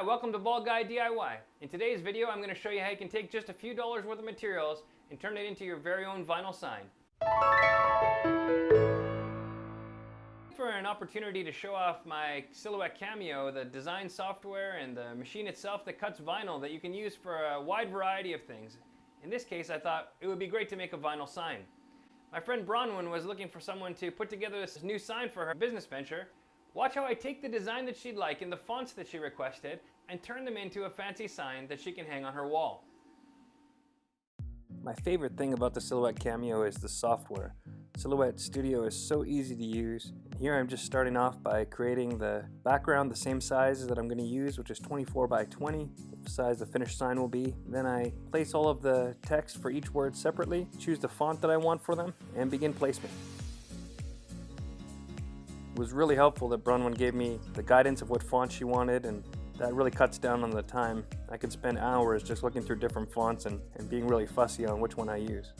welcome to Bald Guy DIY. In today's video, I'm going to show you how you can take just a few dollars worth of materials and turn it into your very own vinyl sign. For an opportunity to show off my Silhouette Cameo, the design software and the machine itself that cuts vinyl that you can use for a wide variety of things. In this case, I thought it would be great to make a vinyl sign. My friend Bronwyn was looking for someone to put together this new sign for her business venture. Watch how I take the design that she'd like and the fonts that she requested and turn them into a fancy sign that she can hang on her wall. My favorite thing about the Silhouette Cameo is the software. Silhouette Studio is so easy to use. Here I'm just starting off by creating the background the same size that I'm going to use, which is 24 by 20, the size the finished sign will be. Then I place all of the text for each word separately, choose the font that I want for them, and begin placement. It was really helpful that Bronwyn gave me the guidance of what font she wanted, and that really cuts down on the time. I could spend hours just looking through different fonts and being really fussy on which one I use.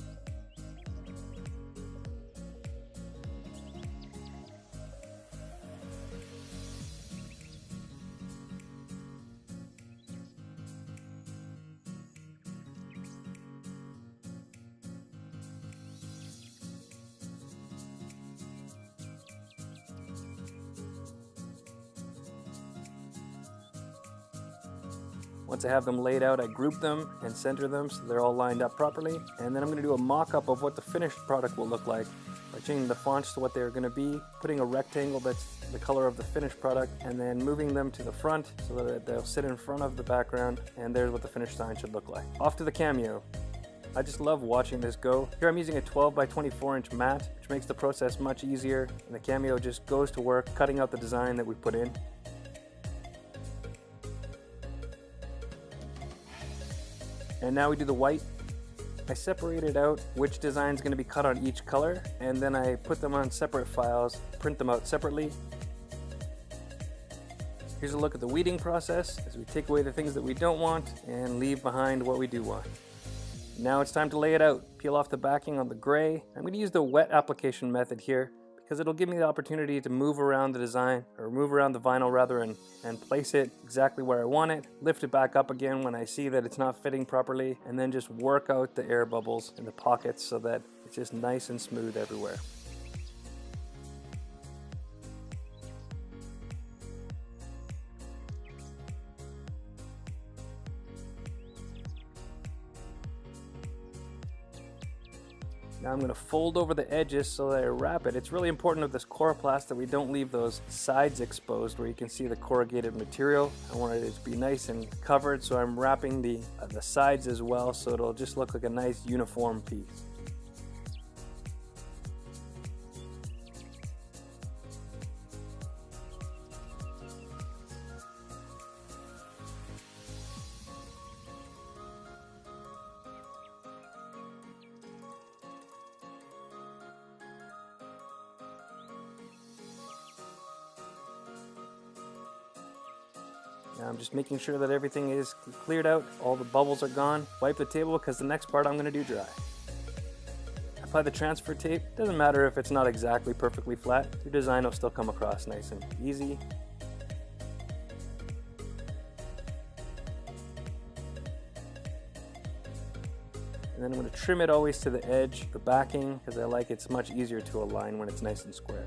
Once I have them laid out, I group them and center them so they're all lined up properly. And then I'm going to do a mock-up of what the finished product will look like by changing the fonts to what they're going to be, putting a rectangle that's the color of the finished product, and then moving them to the front so that they'll sit in front of the background, and there's what the finished sign should look like. Off to the Cameo. I just love watching this go. Here I'm using a 12 by 24 inch mat, which makes the process much easier, and the Cameo just goes to work cutting out the design that we put in. And now we do the white. I separated out which design is going to be cut on each color, and then I put them on separate files, print them out separately. Here's a look at the weeding process as we take away the things that we don't want and leave behind what we do want. Now it's time to lay it out. Peel off the backing on the gray. I'm going to use the wet application method here because it'll give me the opportunity to move around the design, or move around the vinyl rather, and place it exactly where I want it, lift it back up again when I see that it's not fitting properly, and then just work out the air bubbles in the pockets so that it's just nice and smooth everywhere. Now I'm going to fold over the edges so that I wrap it. It's really important with this coroplast that we don't leave those sides exposed where you can see the corrugated material. I want it to be nice and covered, so I'm wrapping the sides as well so it'll just look like a nice uniform piece. Now I'm just making sure that everything is cleared out, all the bubbles are gone. Wipe the table because the next part I'm going to do dry. Apply the transfer tape. Doesn't matter if it's not exactly perfectly flat, your design will still come across nice and easy. And then I'm going to trim it always to the edge, the backing, because I like it's much easier to align when it's nice and square.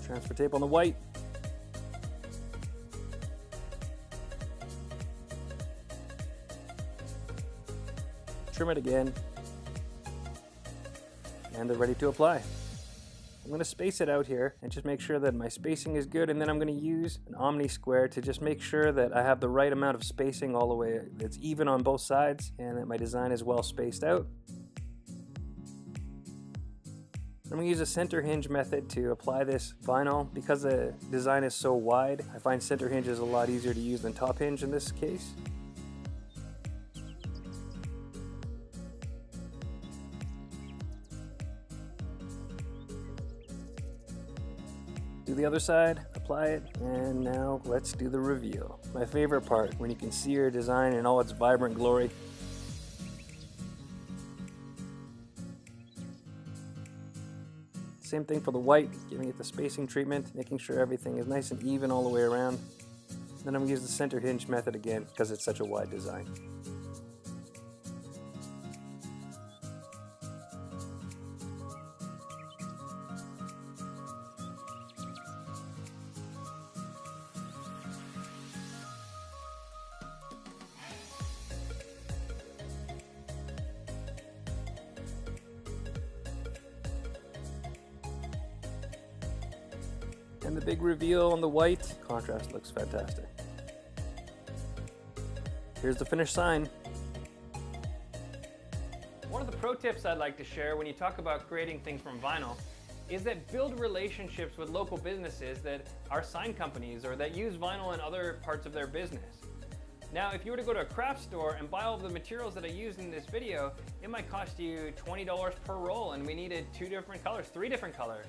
Transfer tape on the white. Trim it again. And they're ready to apply. I'm going to space it out here and just make sure that my spacing is good, and then I'm going to use an Omni square to just make sure that I have the right amount of spacing all the way, that's even on both sides, and that my design is well spaced out. I'm going to use a center hinge method to apply this vinyl. Because the design is so wide, I find center hinge is a lot easier to use than top hinge in this case. Do the other side, apply it, and now let's do the reveal. My favorite part, when you can see your design in all its vibrant glory. Same thing for the white, giving it the spacing treatment, making sure everything is nice and even all the way around. Then I'm going to use the center hinge method again because it's such a wide design. And the big reveal on the white, contrast looks fantastic. Here's the finished sign. One of the pro tips I'd like to share when you talk about creating things from vinyl is that build relationships with local businesses that are sign companies or that use vinyl in other parts of their business. Now, if you were to go to a craft store and buy all of the materials that I used in this video, it might cost you $20 per roll, and we needed 2 different colors, 3 different colors.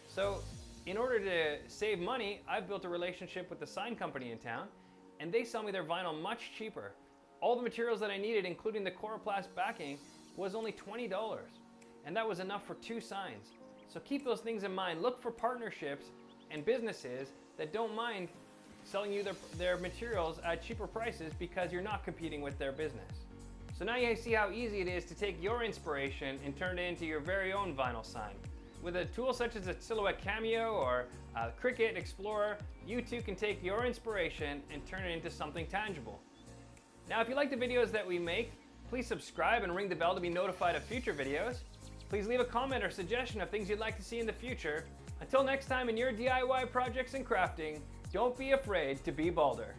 So in order to save money, I've built a relationship with the sign company in town, and they sell me their vinyl much cheaper. All the materials that I needed, including the Coroplast backing, was only $20, and that was enough for 2 signs. So keep those things in mind. Look for partnerships and businesses that don't mind selling you their materials at cheaper prices because you're not competing with their business. So now you see how easy it is to take your inspiration and turn it into your very own vinyl sign. With a tool such as a Silhouette Cameo or a Cricut Explorer, you too can take your inspiration and turn it into something tangible. Now, if you like the videos that we make, please subscribe and ring the bell to be notified of future videos. Please leave a comment or suggestion of things you'd like to see in the future. Until next time in your DIY projects and crafting, don't be afraid to be bolder.